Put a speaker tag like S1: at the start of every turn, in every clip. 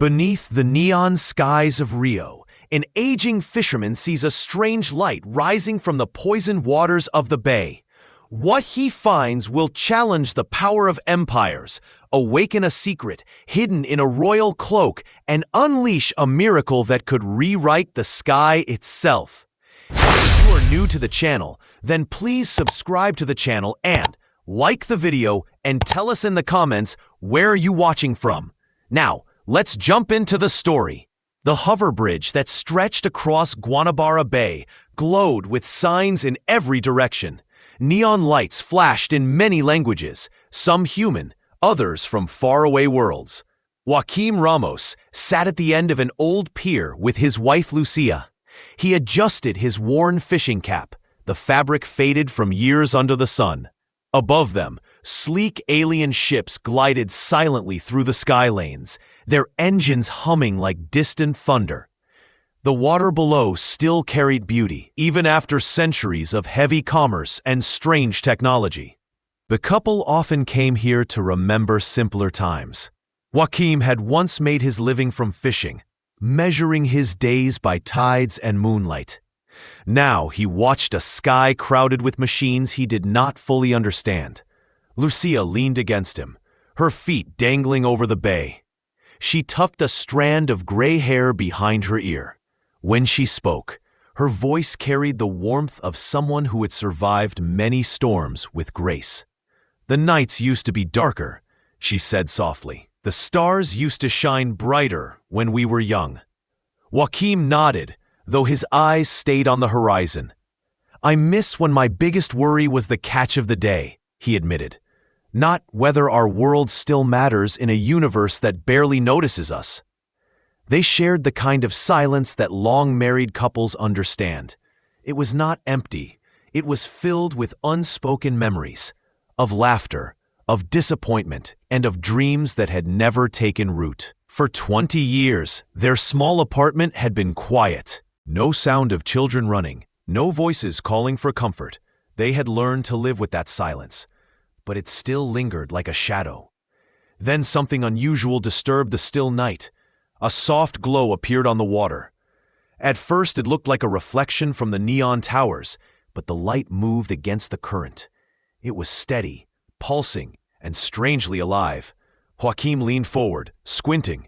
S1: Beneath the neon skies of Rio, an aging fisherman sees a strange light rising from the poisoned waters of the bay. What he finds will challenge the power of empires, awaken a secret hidden in a royal cloak, and unleash a miracle that could rewrite the sky itself. If you are new to the channel, then please subscribe to the channel and like the video and tell us in the comments where you watching from. Now, let's jump into the story. The hover bridge that stretched across Guanabara Bay glowed with signs in every direction. Neon lights flashed in many languages, some human, others from faraway worlds. Joaquim Ramos sat at the end of an old pier with his wife Lucia. He adjusted his worn fishing cap, the fabric faded from years under the sun. Above them, sleek alien ships glided silently through the sky lanes, their engines humming like distant thunder. The water below still carried beauty, even after centuries of heavy commerce and strange technology. The couple often came here to remember simpler times. Joaquim had once made his living from fishing, measuring his days by tides and moonlight. Now he watched a sky crowded with machines he did not fully understand. Lucia leaned against him, her feet dangling over the bay. She tucked a strand of gray hair behind her ear. When she spoke, her voice carried the warmth of someone who had survived many storms with grace. "The nights used to be darker," she said softly. "The stars used to shine brighter when we were young." Joaquim nodded, though his eyes stayed on the horizon. "I miss when my biggest worry was the catch of the day," he admitted. "Not whether our world still matters in a universe that barely notices us." They shared the kind of silence that long-married couples understand. It was not empty. It was filled with unspoken memories, of laughter, of disappointment, and of dreams that had never taken root. For 20 years, their small apartment had been quiet. No sound of children running, no voices calling for comfort. They had learned to live with that silence, but it still lingered like a shadow. Then something unusual disturbed the still night. A soft glow appeared on the water. At first it looked like a reflection from the neon towers, but the light moved against the current. It was steady, pulsing, and strangely alive. Joaquim leaned forward, squinting.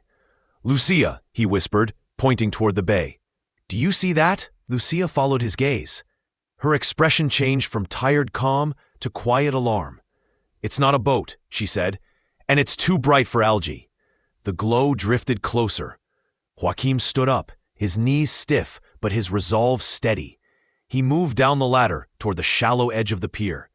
S1: "Lucia," he whispered, pointing toward the bay. "Do you see that?" Lucia followed his gaze. Her expression changed from tired calm to quiet alarm. "It's not a boat," she said, "and it's too bright for algae." The glow drifted closer. Joaquim stood up, his knees stiff but his resolve steady. He moved down the ladder toward the shallow edge of the pier.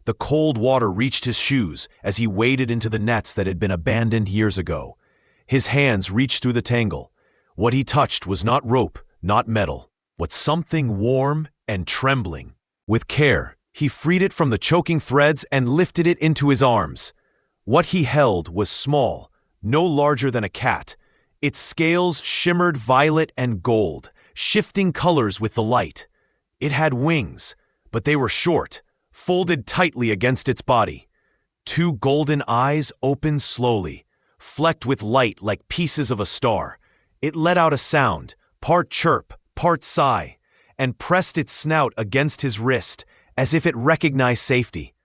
S1: The cold water reached his shoes as he waded into the nets that had been abandoned years ago. His hands reached through the tangle. What he touched was not rope, not metal, but something warm and trembling. With care, he freed it from the choking threads and lifted it into his arms. What he held was small, no larger than a cat. Its scales shimmered violet and gold, shifting colors with the light. It had wings, but they were short, folded tightly against its body. Two golden eyes opened slowly, flecked with light like pieces of a star. It let out a sound, part chirp, part sigh, and pressed its snout against his wrist, as if it recognized safety.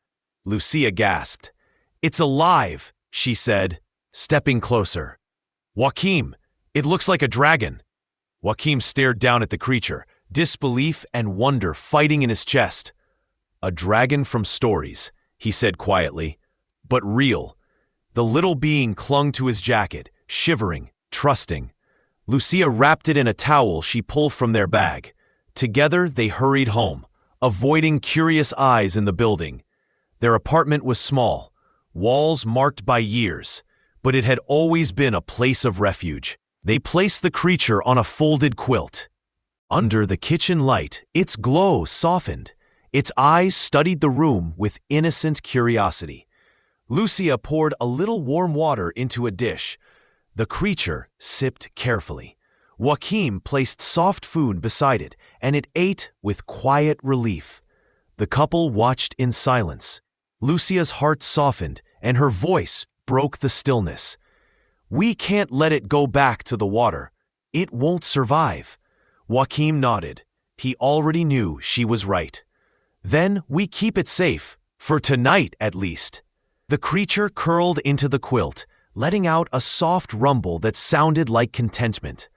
S1: Lucia gasped. "It's alive," she said, stepping closer. "Joaquim, it looks like a dragon." Joaquim stared down at the creature, disbelief and wonder fighting in his chest. "A dragon from stories," he said quietly, "but real." The little being clung to his jacket, shivering, trusting. Lucia wrapped it in a towel she pulled from their bag. Together they hurried home, avoiding curious eyes in the building. Their apartment was small, walls marked by years, but it had always been a place of refuge. They placed the creature on a folded quilt. Under the kitchen light, its glow softened. Its eyes studied the room with innocent curiosity. Lucia poured a little warm water into a dish. The creature sipped carefully. Joaquim placed soft food beside it, and it ate with quiet relief. The couple watched in silence. Lucia's heart softened, and her voice broke the stillness. We can't let it go back to the water. It won't survive. Joaquim nodded. He already knew she was right. Then we keep it safe, for tonight at least. The creature curled into the quilt, letting out a soft rumble that sounded like contentment.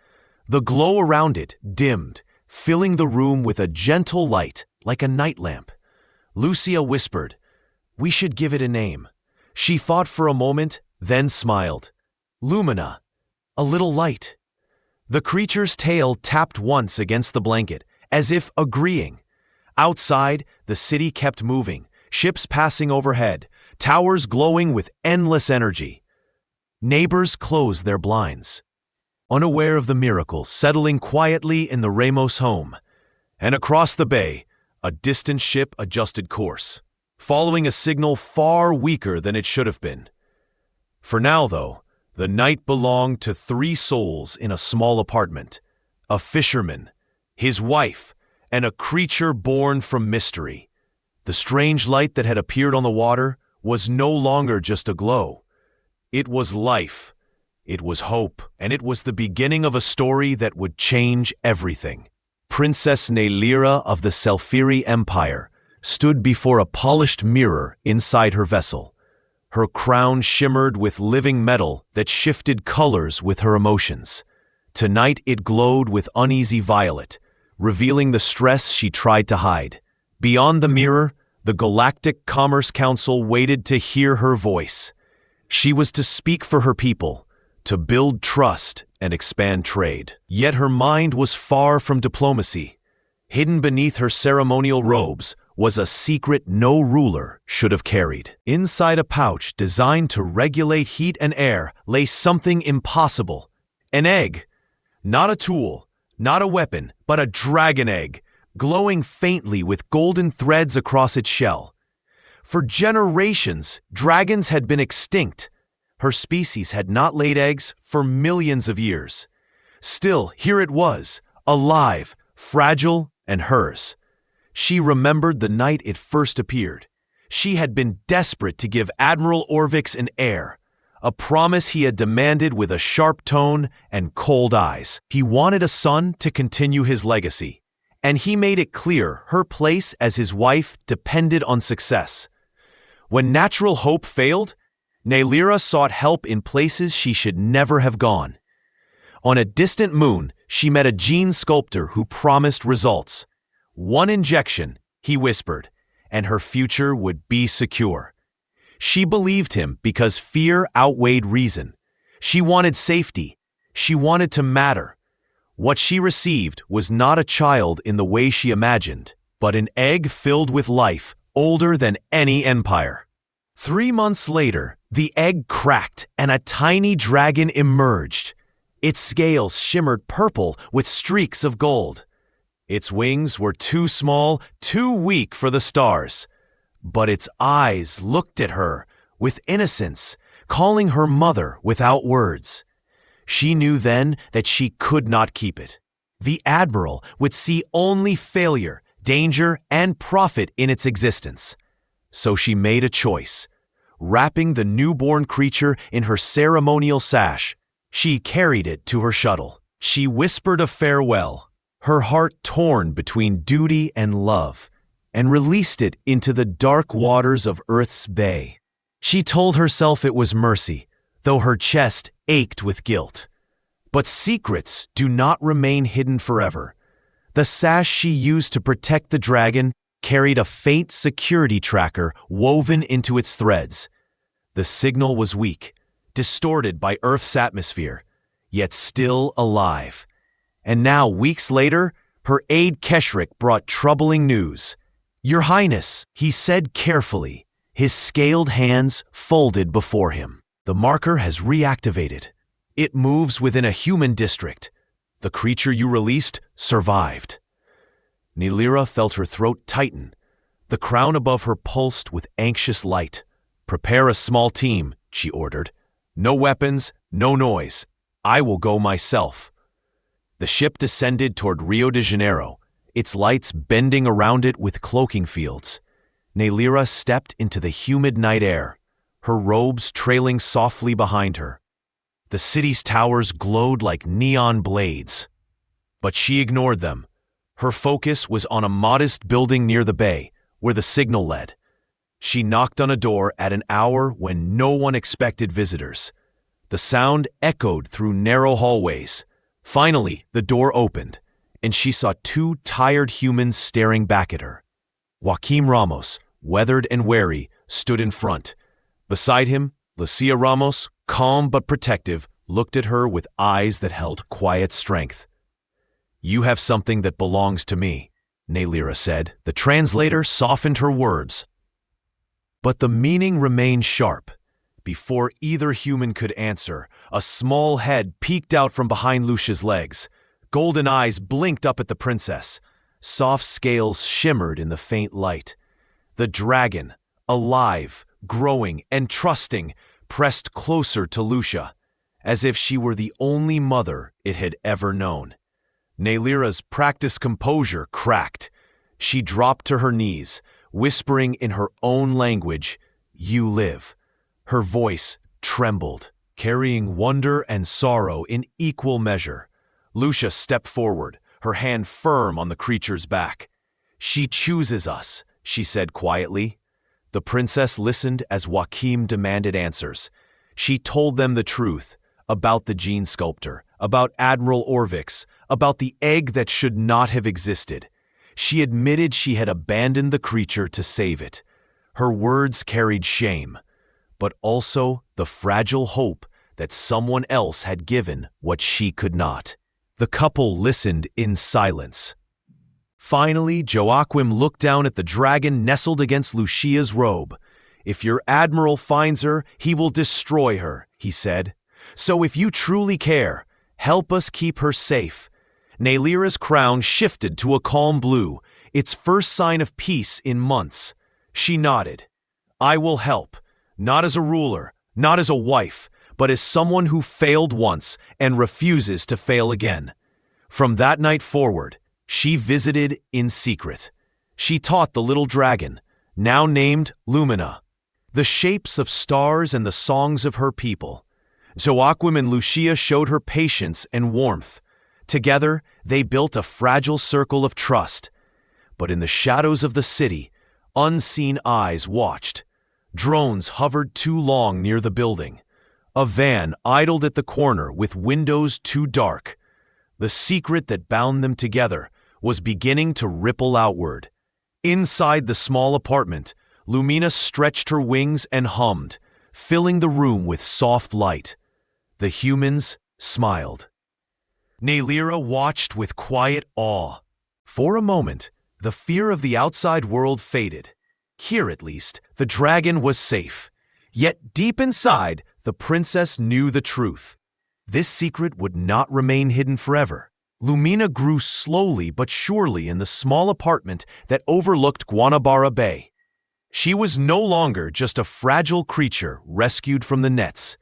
S1: The glow around it dimmed, filling the room with a gentle light, like a night lamp. Lucia whispered, "We should give it a name." She thought for a moment, then smiled. "Lumina, a little light." The creature's tail tapped once against the blanket, as if agreeing. Outside, the city kept moving, ships passing overhead, towers glowing with endless energy. Neighbors closed their blinds, unaware of the miracle settling quietly in the Ramos home. And across the bay, a distant ship adjusted course, following a signal far weaker than it should have been. For now, though, the night belonged to 3 souls in a small apartment: a fisherman, his wife, and a creature born from mystery. The strange light that had appeared on the water was no longer just a glow. It was life, it was hope, and it was the beginning of a story that would change everything. Princess Neilira of the Selfiri Empire stood before a polished mirror inside her vessel. Her crown shimmered with living metal that shifted colors with her emotions. Tonight it glowed with uneasy violet, revealing the stress she tried to hide. Beyond the mirror, the Galactic Commerce Council waited to hear her voice. She was to speak for her people, to build trust and expand trade. Yet her mind was far from diplomacy. Hidden beneath her ceremonial robes was a secret no ruler should have carried. Inside a pouch designed to regulate heat and air lay something impossible: an egg. Not a tool, not a weapon, but a dragon egg, glowing faintly with golden threads across its shell. For generations, dragons had been extinct. Her species had not laid eggs for millions of years. Still, here it was, alive, fragile, and hers. She remembered the night it first appeared. She had been desperate to give Admiral Orvix an heir, a promise he had demanded with a sharp tone and cold eyes. He wanted a son to continue his legacy, and he made it clear her place as his wife depended on success. When natural hope failed, Neilira sought help in places she should never have gone. On a distant moon, she met a gene sculptor who promised results. 1 injection, he whispered, and her future would be secure. She believed him because fear outweighed reason. She wanted safety. She wanted to matter. What she received was not a child in the way she imagined, but an egg filled with life, older than any empire. 3 months later, the egg cracked and a tiny dragon emerged. Its scales shimmered purple with streaks of gold. Its wings were too small, too weak for the stars. But its eyes looked at her with innocence, calling her mother without words. She knew then that she could not keep it. The Admiral would see only failure, danger, and profit in its existence. So she made a choice. Wrapping the newborn creature in her ceremonial sash, she carried it to her shuttle. She whispered a farewell, her heart torn between duty and love, and released it into the dark waters of Earth's bay. She told herself it was mercy, though her chest ached with guilt. But secrets do not remain hidden forever. The sash she used to protect the dragon carried a faint security tracker woven into its threads. The signal was weak, distorted by Earth's atmosphere, yet still alive. And now, weeks later, her aide Keshrik brought troubling news. "Your Highness," he said carefully, his scaled hands folded before him. "The marker has reactivated. It moves within a human district. The creature you released survived." Neilira felt her throat tighten. The crown above her pulsed with anxious light. "Prepare a small team," she ordered. "No weapons, no noise. I will go myself." The ship descended toward Rio de Janeiro, its lights bending around it with cloaking fields. Neilira stepped into the humid night air, her robes trailing softly behind her. The city's towers glowed like neon blades. But she ignored them. Her focus was on a modest building near the bay, where the signal led. She knocked on a door at an hour when no one expected visitors. The sound echoed through narrow hallways. Finally, the door opened, and she saw two tired humans staring back at her. Joaquim Ramos, weathered and wary, stood in front. Beside him, Lucia Ramos, calm but protective, looked at her with eyes that held quiet strength. "You have something that belongs to me," Naylira said. The translator softened her words. But the meaning remained sharp. Before either human could answer, a small head peeked out from behind Lucia's legs. Golden eyes blinked up at the princess. Soft scales shimmered in the faint light. The dragon, alive, growing, and trusting, pressed closer to Lucia, as if she were the only mother it had ever known. Naylira's practiced composure cracked. She dropped to her knees, whispering in her own language, "You live." Her voice trembled, carrying wonder and sorrow in equal measure. Lucia stepped forward, her hand firm on the creature's back. "She chooses us," she said quietly. The princess listened as Joaquim demanded answers. She told them the truth about the gene sculptor, about Admiral Orvix, about the egg that should not have existed. She admitted she had abandoned the creature to save it. Her words carried shame, but also the fragile hope that someone else had given what she could not. The couple listened in silence. Finally, Joaquim looked down at the dragon nestled against Lucia's robe. "If your admiral finds her, he will destroy her," he said. "So if you truly care, help us keep her safe." Naylira's crown shifted to a calm blue, its first sign of peace in months. She nodded. "I will help, not as a ruler, not as a wife, but as someone who failed once and refuses to fail again." From that night forward, she visited in secret. She taught the little dragon, now named Lumina, the shapes of stars and the songs of her people. Joaquim and Lucia showed her patience and warmth. Together, they built a fragile circle of trust. But in the shadows of the city, unseen eyes watched. Drones hovered too long near the building. A van idled at the corner with windows too dark. The secret that bound them together was beginning to ripple outward. Inside the small apartment, Lumina stretched her wings and hummed, filling the room with soft light. The humans smiled. Naylira watched with quiet awe. For a moment, the fear of the outside world faded. Here, at least, the dragon was safe. Yet deep inside, the princess knew the truth. This secret would not remain hidden forever. Lumina grew slowly but surely in the small apartment that overlooked Guanabara Bay. She was no longer just a fragile creature rescued from the nets.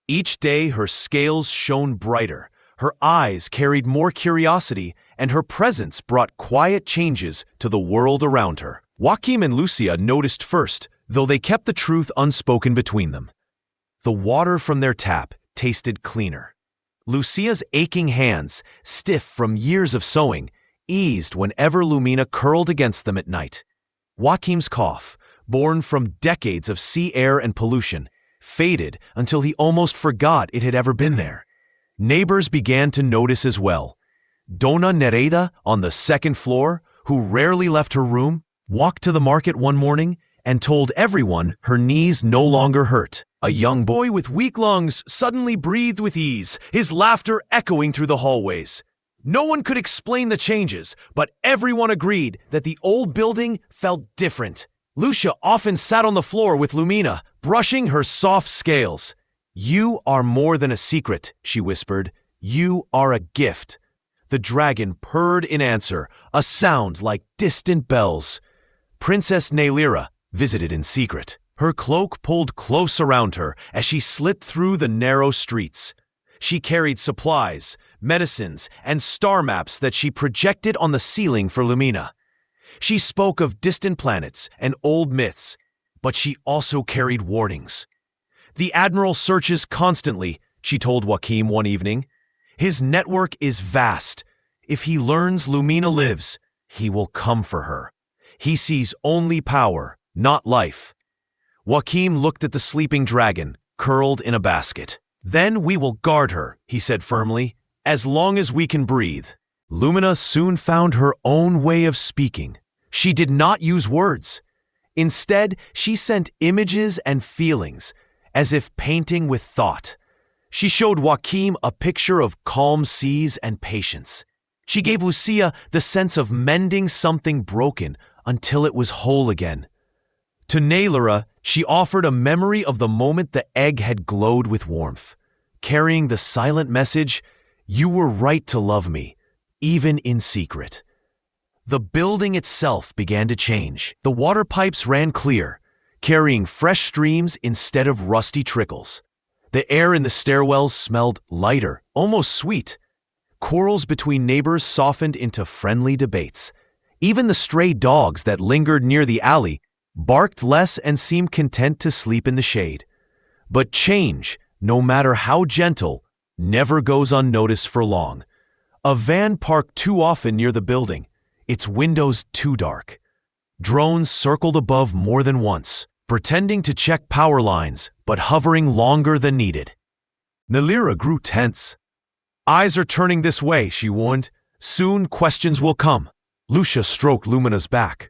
S1: Each day her scales shone brighter, her eyes carried more curiosity, and her presence brought quiet changes to the world around her. Joaquim and Lucia noticed first, though they kept the truth unspoken between them. The water from their tap tasted cleaner. Lucia's aching hands, stiff from years of sewing, eased whenever Lumina curled against them at night. Joaquim's cough, born from decades of sea air and pollution, faded until he almost forgot it had ever been there. Neighbors began to notice as well. Dona Nereida, on the second floor, who rarely left her room, walked to the market one morning and told everyone her knees no longer hurt. A young boy with weak lungs suddenly breathed with ease, his laughter echoing through the hallways. No one could explain the changes, but everyone agreed that the old building felt different. Lucia often sat on the floor with Lumina, brushing her soft scales. "You are more than a secret," she whispered. "You are a gift." The dragon purred in answer, a sound like distant bells. Princess Naylira visited in secret. Her cloak pulled close around her as she slipped through the narrow streets. She carried supplies, medicines, and star maps that she projected on the ceiling for Lumina. She spoke of distant planets and old myths, but she also carried warnings. The Admiral searches constantly, she told Joaquim one evening. His network is vast. If he learns Lumina lives, he will come for her. He sees only power, not life. Joaquim looked at the sleeping dragon, curled in a basket. Then we will guard her, he said firmly, as long as we can breathe. Lumina soon found her own way of speaking. She did not use words. Instead, she sent images and feelings, as if painting with thought. She showed Joaquim a picture of calm seas and patience. She gave Lucia the sense of mending something broken until it was whole again. To Naylora, she offered a memory of the moment the egg had glowed with warmth, carrying the silent message, "You were right to love me, even in secret." The building itself began to change. The water pipes ran clear, carrying fresh streams instead of rusty trickles. The air in the stairwells smelled lighter, almost sweet. Quarrels between neighbors softened into friendly debates. Even the stray dogs that lingered near the alley barked less and seemed content to sleep in the shade. But change, no matter how gentle, never goes unnoticed for long. A van parked too often near the building, its windows too dark. Drones circled above more than once, pretending to check power lines, but hovering longer than needed. Naylora grew tense. "Eyes are turning this way," she warned. "Soon questions will come." Lucia stroked Lumina's back.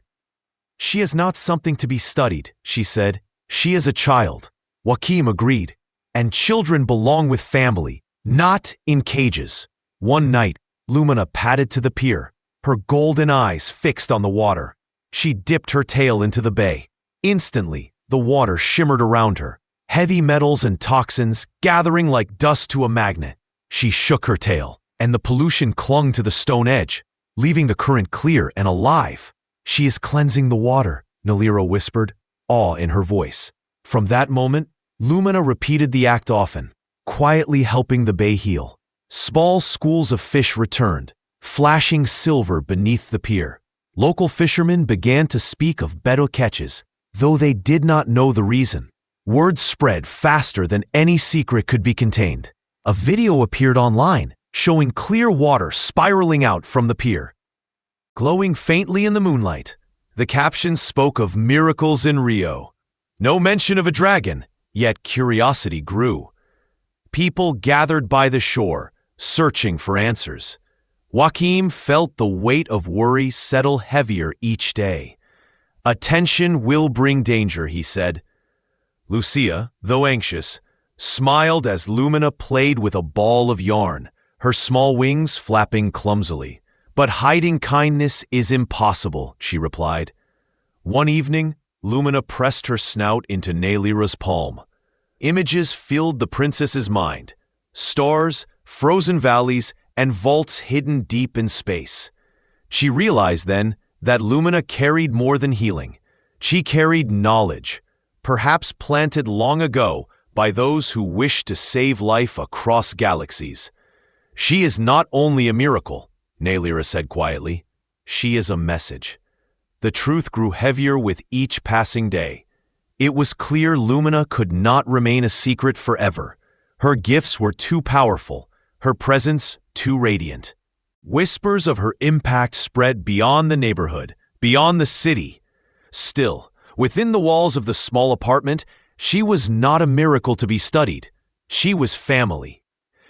S1: "She is not something to be studied," she said. "She is a child." Joaquim agreed. "And children belong with family, not in cages." One night, Lumina padded to the pier, her golden eyes fixed on the water. She dipped her tail into the bay. Instantly, the water shimmered around her, heavy metals and toxins gathering like dust to a magnet. She shook her tail, and the pollution clung to the stone edge, leaving the current clear and alive. "She is cleansing the water," Naylora whispered, awe in her voice. From that moment, Lumina repeated the act often, quietly helping the bay heal. Small schools of fish returned, flashing silver beneath the pier. Local fishermen began to speak of better catches, though they did not know the reason. Word spread faster than any secret could be contained. A video appeared online, showing clear water spiraling out from the pier. Glowing faintly in the moonlight, the caption spoke of miracles in Rio. No mention of a dragon, yet curiosity grew. People gathered by the shore, searching for answers. Joaquim felt the weight of worry settle heavier each day. "Attention will bring danger," he said. Lucia, though anxious, smiled as Lumina played with a ball of yarn, her small wings flapping clumsily. "But hiding kindness is impossible," she replied. One evening, Lumina pressed her snout into Naylora's palm. Images filled the princess's mind. Stars, frozen valleys, and vaults hidden deep in space. She realized then that Lumina carried more than healing. She carried knowledge, perhaps planted long ago by those who wish to save life across galaxies. "She is not only a miracle," Naylora said quietly. "She is a message." The truth grew heavier with each passing day. It was clear Lumina could not remain a secret forever. Her gifts were too powerful, her presence too radiant. Whispers of her impact spread beyond the neighborhood, beyond the city. Still, within the walls of the small apartment, she was not a miracle to be studied. She was family.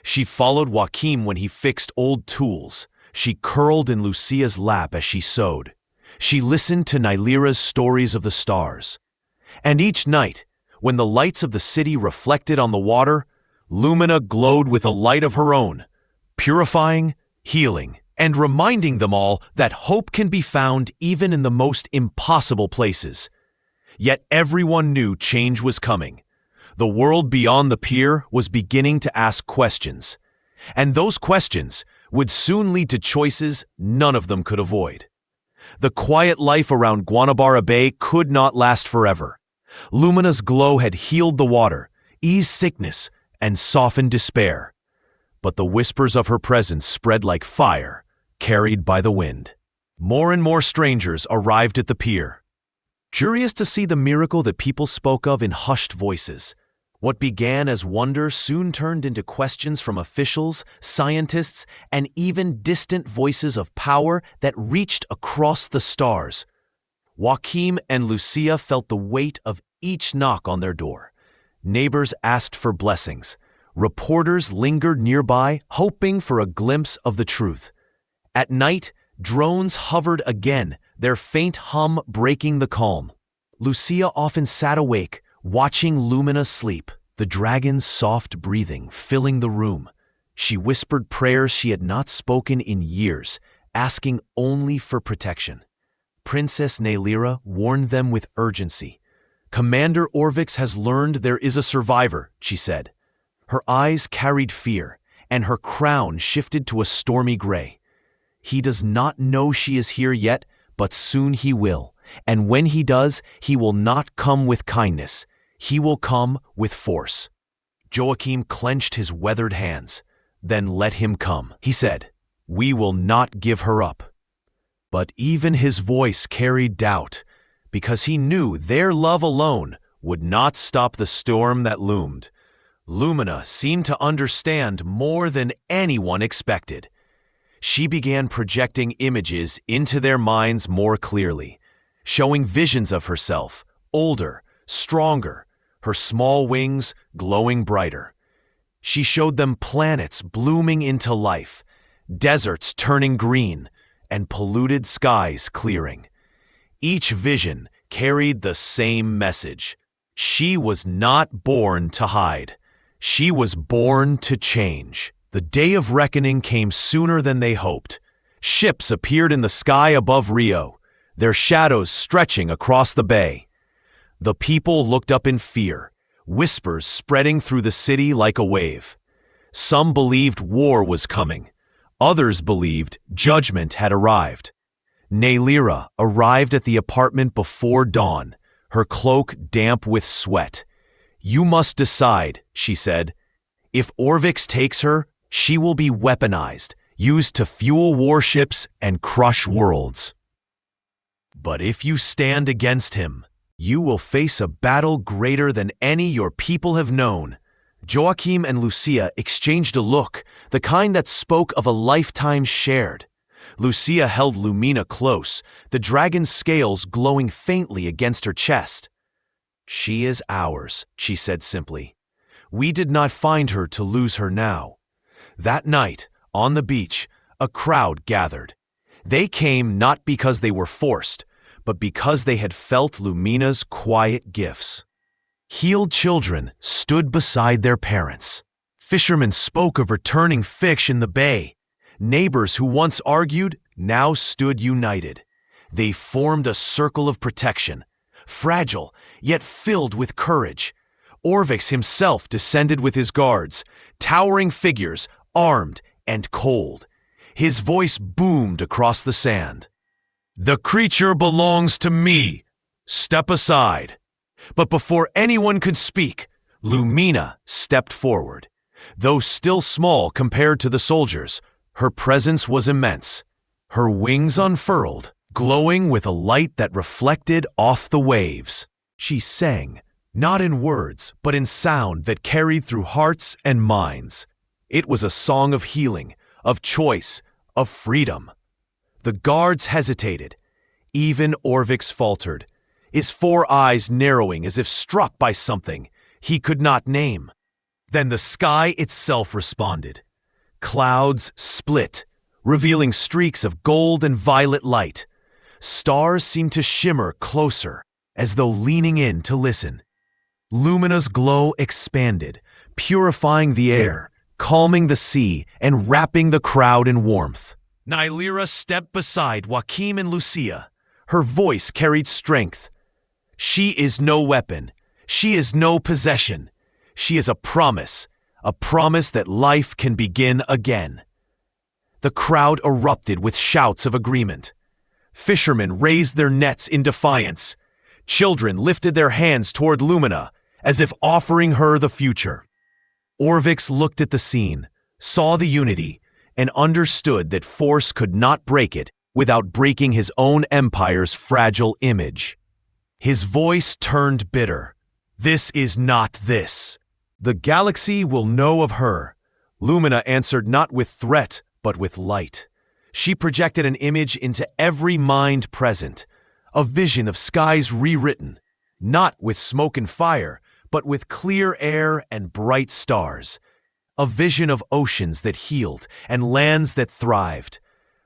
S1: She followed Joaquim when he fixed old tools. She curled in Lucia's lap as she sewed. She listened to Naylora's stories of the stars. And each night, when the lights of the city reflected on the water, Lumina glowed with a light of her own, purifying, healing, and reminding them all that hope can be found even in the most impossible places. Yet everyone knew change was coming. The world beyond the pier was beginning to ask questions, and those questions would soon lead to choices none of them could avoid. The quiet life around Guanabara Bay could not last forever. Lumina's glow had healed the water, eased sickness, and softened despair. But the whispers of her presence spread like fire, carried by the wind. More and more strangers arrived at the pier. Curious to see the miracle that people spoke of in hushed voices, What began as wonder soon turned into questions from officials, scientists, and even distant voices of power that reached across the stars. Joaquim and Lucia felt the weight of each knock on their door. Neighbors asked for blessings. Reporters lingered nearby, hoping for a glimpse of the truth. At night, drones hovered again, their faint hum breaking the calm. Lucia often sat awake, watching Lumina sleep, the dragon's soft breathing filling the room. She whispered prayers she had not spoken in years, asking only for protection. Princess Naylira warned them with urgency. "Commander Orvix has learned there is a survivor," she said. Her eyes carried fear, and her crown shifted to a stormy gray. "He does not know she is here yet, but soon he will. And when he does, he will not come with kindness. He will come with force." Joachim clenched his weathered hands. "Then let him come," he said. "We will not give her up." But even his voice carried doubt, because he knew their love alone would not stop the storm that loomed. Lumina seemed to understand more than anyone expected. She began projecting images into their minds more clearly, showing visions of herself, older, stronger, her small wings glowing brighter. She showed them planets blooming into life, deserts turning green, and polluted skies clearing. Each vision carried the same message. She was not born to hide. She was born to change. The day of reckoning came sooner than they hoped. Ships appeared in the sky above Rio, their shadows stretching across the bay. The people looked up in fear, whispers spreading through the city like a wave. Some believed war was coming. Others believed judgment had arrived. Naylira arrived at the apartment before dawn, her cloak damp with sweat. "You must decide," she said. "If Orvix takes her, she will be weaponized, used to fuel warships and crush worlds. But if you stand against him, you will face a battle greater than any your people have known." Joachim and Lucia exchanged a look, the kind that spoke of a lifetime shared. Lucia held Lumina close, the dragon's scales glowing faintly against her chest. "She is ours," she said simply. "We did not find her to lose her now." That night, on the beach, a crowd gathered. They came not because they were forced, but because they had felt Lumina's quiet gifts. Healed children stood beside their parents. Fishermen spoke of returning fish in the bay. Neighbors who once argued now stood united. They formed a circle of protection, fragile yet filled with courage. Orvix himself descended with his guards, towering figures, armed and cold. His voice boomed across the sand. "The creature belongs to me. Step aside." But before anyone could speak, Lumina stepped forward. Though still small compared to the soldiers, her presence was immense. Her wings unfurled, glowing with a light that reflected off the waves. She sang, not in words, but in sound that carried through hearts and minds. It was a song of healing, of choice, of freedom. The guards hesitated. Even Orvix faltered, his 4 eyes narrowing as if struck by something he could not name. Then the sky itself responded. Clouds split, revealing streaks of gold and violet light. Stars seemed to shimmer closer, as though leaning in to listen. Lumina's glow expanded, purifying the air, calming the sea, and wrapping the crowd in warmth. Naylira stepped beside Joachim and Lucia. Her voice carried strength. "She is no weapon. She is no possession. She is a promise that life can begin again." The crowd erupted with shouts of agreement. Fishermen raised their nets in defiance. Children lifted their hands toward Lumina, as if offering her the future. Orvix looked at the scene, saw the unity, and understood that force could not break it without breaking his own empire's fragile image. His voice turned bitter. "This is not this. The galaxy will know of her. Lumina answered not with threat, but with light. She projected an image into every mind present, a vision of skies rewritten, not with smoke and fire, but with clear air and bright stars. A vision of oceans that healed and lands that thrived.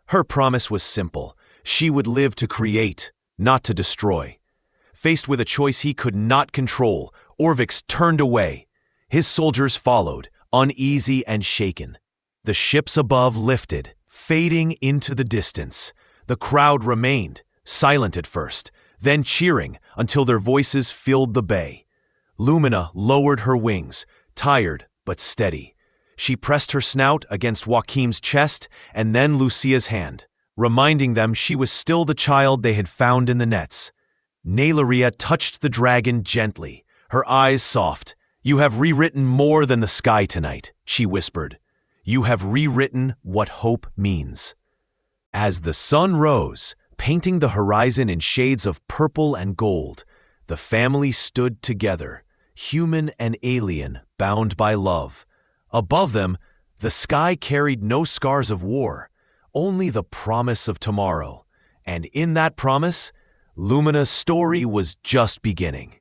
S1: Her promise was simple. She would live to create, not to destroy. Faced with a choice he could not control, Orvix turned away. His soldiers followed, uneasy and shaken. The ships above lifted, fading into the distance. The crowd remained, silent at first, then cheering until their voices filled the bay. Lumina lowered her wings, tired but steady. She pressed her snout against Joachim's chest and then Lucia's hand, reminding them she was still the child they had found in the nets. Nailaria touched the dragon gently, her eyes soft. "You have rewritten more than the sky tonight," she whispered. "You have rewritten what hope means." As the sun rose, painting the horizon in shades of purple and gold, the family stood together, human and alien, bound by love. Above them, the sky carried no scars of war, only the promise of tomorrow. And in that promise, Lumina's story was just beginning.